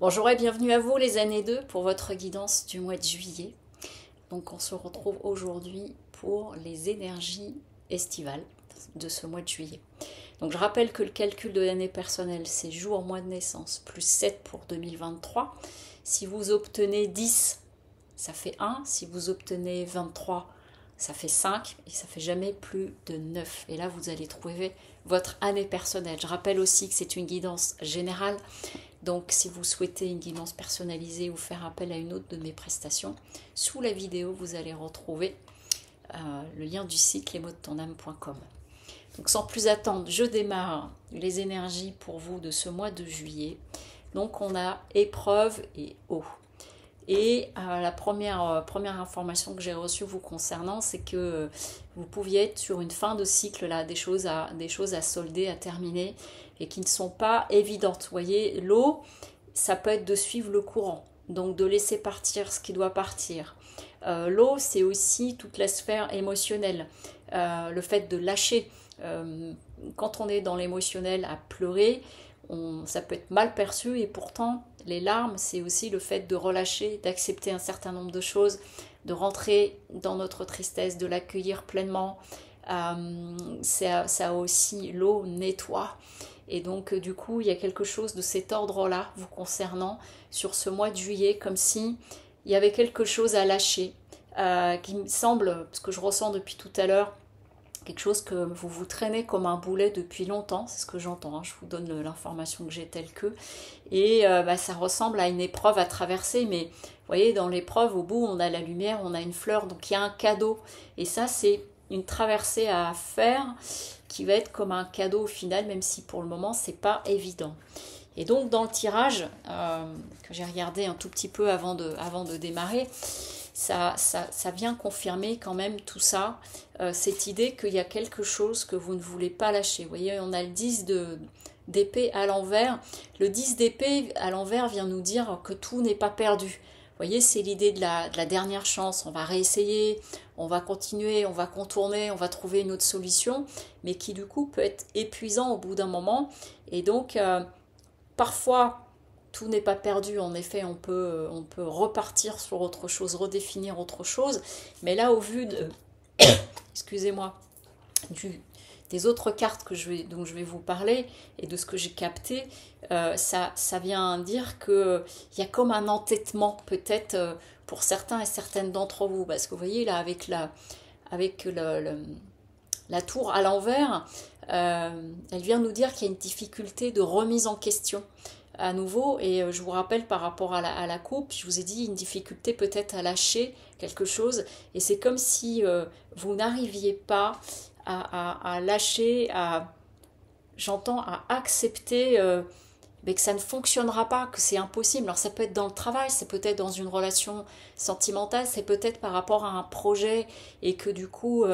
Bonjour et bienvenue à vous les années 2 pour votre guidance du mois de juillet. Donc on se retrouve aujourd'hui pour les énergies estivales de ce mois de juillet. Donc je rappelle que le calcul de l'année personnelle c'est jour, mois de naissance, plus 7 pour 2023. Si vous obtenez 10, ça fait 1. Si vous obtenez 23, ça fait 5 et ça fait jamais plus de 9. Et là, vous allez trouver votre année personnelle. Je rappelle aussi que c'est une guidance générale. Donc, si vous souhaitez une guidance personnalisée ou faire appel à une autre de mes prestations, sous la vidéo, vous allez retrouver le lien du site lesmotsdetonâme.com. Donc, sans plus attendre, je démarre les énergies pour vous de ce mois de juillet. Donc, on a épreuve et eau. Et la première information que j'ai reçue vous concernant, c'est que vous pouviez être sur une fin de cycle, là, des choses à solder, à terminer, et qui ne sont pas évidentes. Vous voyez, l'eau, ça peut être de suivre le courant, donc de laisser partir ce qui doit partir. L'eau, c'est aussi toute la sphère émotionnelle, le fait de lâcher. Quand on est dans l'émotionnel à pleurer, ça peut être mal perçu et pourtant les larmes c'est aussi le fait de relâcher, d'accepter un certain nombre de choses, de rentrer dans notre tristesse, de l'accueillir pleinement. Ça aussi, l'eau nettoie et donc du coup il y a quelque chose de cet ordre là vous concernant sur ce mois de juillet, comme si il y avait quelque chose à lâcher, qui me semble, ce que je ressens depuis tout à l'heure, quelque chose que vous vous traînez comme un boulet depuis longtemps, c'est ce que j'entends, hein. Je vous donne l'information que j'ai telle que, et ça ressemble à une épreuve à traverser, mais vous voyez, dans l'épreuve, au bout, on a la lumière, on a une fleur, donc il y a un cadeau, et ça, c'est une traversée à faire qui va être comme un cadeau au final, même si pour le moment, c'est pas évident. Et donc, dans le tirage, que j'ai regardé un tout petit peu avant de démarrer, ça vient confirmer quand même tout ça, cette idée qu'il y a quelque chose que vous ne voulez pas lâcher. Vous voyez, on a le 10 d'épée à l'envers. Le 10 d'épée à l'envers vient nous dire que tout n'est pas perdu. Vous voyez, c'est l'idée de la dernière chance. On va réessayer, on va continuer, on va contourner, on va trouver une autre solution, mais qui du coup peut être épuisant au bout d'un moment. Et donc, parfois, tout n'est pas perdu, en effet, on peut repartir sur autre chose, redéfinir autre chose, mais là, au vu de, excusez-moi, des autres cartes dont je vais vous parler et de ce que j'ai capté, ça vient dire qu'il y a comme un entêtement, peut-être, pour certains et certaines d'entre vous, parce que vous voyez, là, avec la tour à l'envers, elle vient nous dire qu'il y a une difficulté de remise en question à nouveau, et je vous rappelle par rapport à la coupe, je vous ai dit une difficulté peut-être à lâcher quelque chose, et c'est comme si vous n'arriviez pas à lâcher, j'entends, à accepter mais que ça ne fonctionnera pas, que c'est impossible. Alors ça peut être dans le travail, c'est peut-être dans une relation sentimentale, c'est peut-être par rapport à un projet et que du coup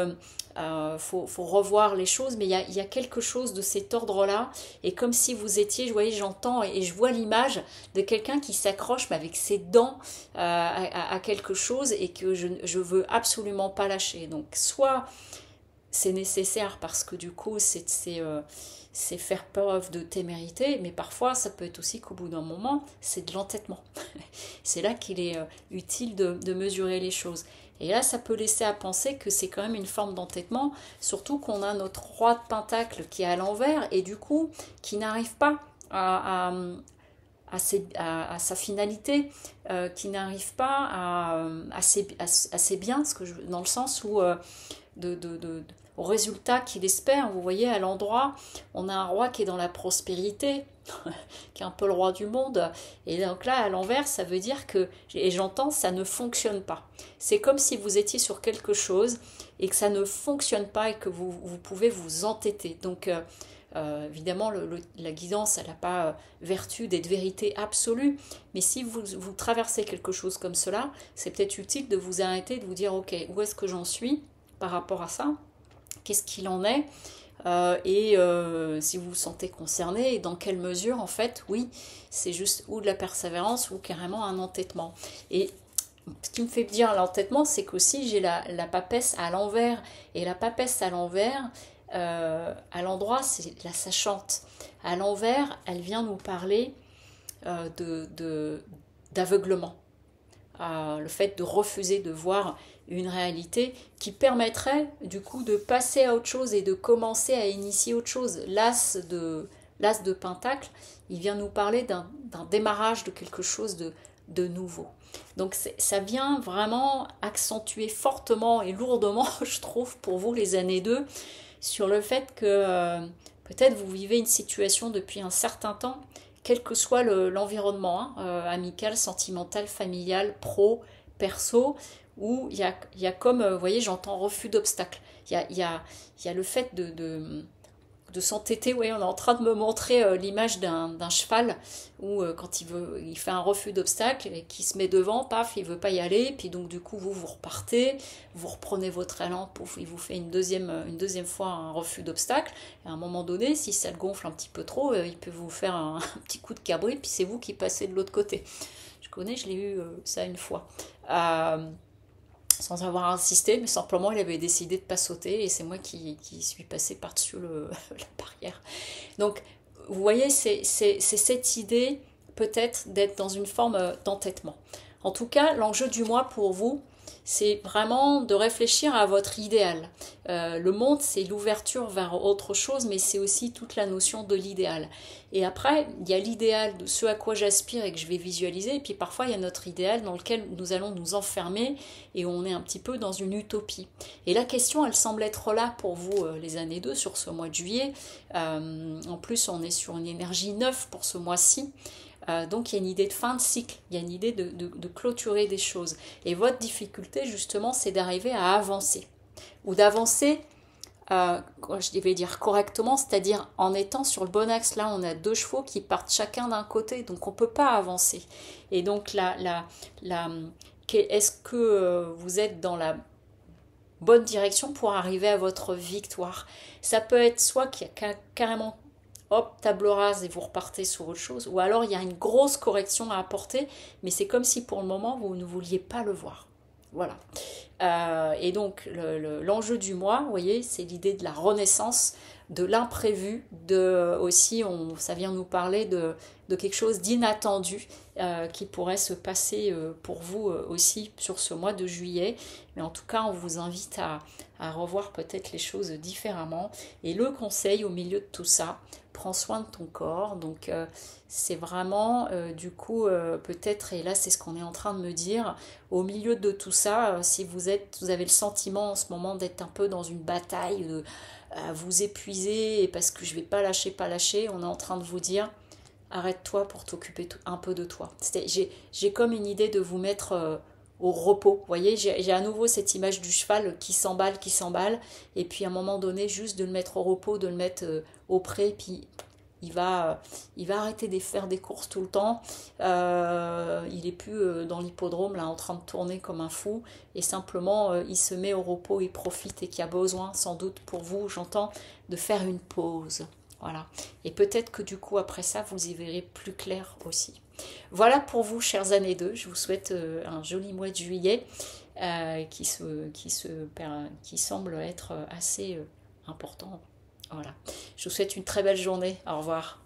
faut revoir les choses, mais il y a quelque chose de cet ordre-là, et comme si vous étiez, vous voyez, j'entends et je vois l'image de quelqu'un qui s'accroche mais avec ses dents à quelque chose et que je veux absolument pas lâcher. Donc soit c'est nécessaire parce que du coup c'est faire preuve de témérité, mais parfois ça peut être aussi qu'au bout d'un moment c'est de l'entêtement. C'est là qu'il est utile de mesurer les choses. Et là ça peut laisser à penser que c'est quand même une forme d'entêtement, surtout qu'on a notre roi de pentacle qui est à l'envers et du coup qui n'arrive pas à sa finalité, qui n'arrive pas à ses biens, dans le sens où au résultat qu'il espère. Vous voyez, à l'endroit, on a un roi qui est dans la prospérité, qui est un peu le roi du monde, et donc là, à l'envers, ça veut dire que, et j'entends, ça ne fonctionne pas. C'est comme si vous étiez sur quelque chose et que ça ne fonctionne pas et que vous pouvez vous entêter. Donc, évidemment, la guidance, elle n'a pas vertu d'être vérité absolue, mais si vous traversez quelque chose comme cela, c'est peut-être utile de vous arrêter, de vous dire, ok, où est-ce que j'en suis par rapport à ça? Qu'est-ce qu'il en est, si vous vous sentez concerné, et dans quelle mesure, en fait, oui, c'est juste ou de la persévérance ou carrément un entêtement. Et ce qui me fait dire l'entêtement, c'est qu'aussi j'ai la papesse à l'envers, et la papesse à l'envers, à l'endroit, c'est la sachante. À l'envers, elle vient nous parler d'aveuglement. Le fait de refuser de voir une réalité qui permettrait du coup de passer à autre chose et de commencer à initier autre chose. L'as de Pentacle, il vient nous parler d'un démarrage de quelque chose de nouveau. Donc ça vient vraiment accentuer fortement et lourdement, je trouve, pour vous les années 2, sur le fait que peut-être vous vivez une situation depuis un certain temps, quel que soit l'environnement, amical, sentimental, familial, pro, perso, où il y a comme, vous voyez, j'entends refus d'obstacle. Il y a le fait de s'entêter. Oui, on est en train de me montrer l'image d'un cheval où quand il fait un refus d'obstacle et qu'il se met devant, paf, il veut pas y aller, puis donc du coup vous repartez, vous reprenez votre élan, pouf, il vous fait une deuxième fois un refus d'obstacle. Et à un moment donné, si ça le gonfle un petit peu trop, il peut vous faire un petit coup de cabri, puis c'est vous qui passez de l'autre côté. Je connais, je l'ai eu ça une fois. Sans avoir insisté, mais simplement il avait décidé de pas sauter et c'est moi qui suis passée par-dessus la barrière. Donc, vous voyez, c'est cette idée peut-être d'être dans une forme d'entêtement. En tout cas, l'enjeu du mois pour vous, c'est vraiment de réfléchir à votre idéal. Le monde, c'est l'ouverture vers autre chose, mais c'est aussi toute la notion de l'idéal. Et après, il y a l'idéal de ce à quoi j'aspire et que je vais visualiser, et puis parfois il y a notre idéal dans lequel nous allons nous enfermer et on est un petit peu dans une utopie. Et la question, elle semble être là pour vous les années 2 sur ce mois de juillet. En plus, on est sur une énergie neuve pour ce mois-ci. Donc il y a une idée de fin de cycle, il y a une idée de clôturer des choses. Et votre difficulté justement, c'est d'arriver à avancer. Ou d'avancer, je vais dire correctement, c'est-à-dire en étant sur le bon axe. Là, on a 2 chevaux qui partent chacun d'un côté, donc on ne peut pas avancer. Et donc est-ce que vous êtes dans la bonne direction pour arriver à votre victoire? Ça peut être soit qu'il y a carrément hop, table rase et vous repartez sur autre chose. Ou alors il y a une grosse correction à apporter, mais c'est comme si pour le moment vous ne vouliez pas le voir. Voilà. Et donc l'enjeu du mois, vous voyez, c'est l'idée de la renaissance, de l'imprévu, aussi, ça vient nous parler de quelque chose d'inattendu qui pourrait se passer pour vous aussi sur ce mois de juillet. Mais en tout cas, on vous invite à revoir peut-être les choses différemment. Et le conseil au milieu de tout ça, prends soin de ton corps. Donc c'est vraiment du coup peut-être, et là c'est ce qu'on est en train de me dire, au milieu de tout ça, si vous avez le sentiment en ce moment d'être un peu dans une bataille, de vous épuiser, et parce que je vais pas lâcher, on est en train de vous dire arrête-toi pour t'occuper un peu de toi. J'ai comme une idée de vous mettre au repos. Vous voyez, j'ai à nouveau cette image du cheval qui s'emballe, et puis à un moment donné, juste de le mettre au repos, de le mettre au pré, puis il va arrêter de faire des courses tout le temps. Il est plus dans l'hippodrome là en train de tourner comme un fou, et simplement il se met au repos, il profite, et qu'il y a besoin sans doute pour vous, j'entends, de faire une pause. Voilà. Et peut-être que du coup après ça vous y verrez plus clair aussi. Voilà pour vous, chers années 2. Je vous souhaite un joli mois de juillet qui semble être assez important. Voilà. Je vous souhaite une très belle journée. Au revoir.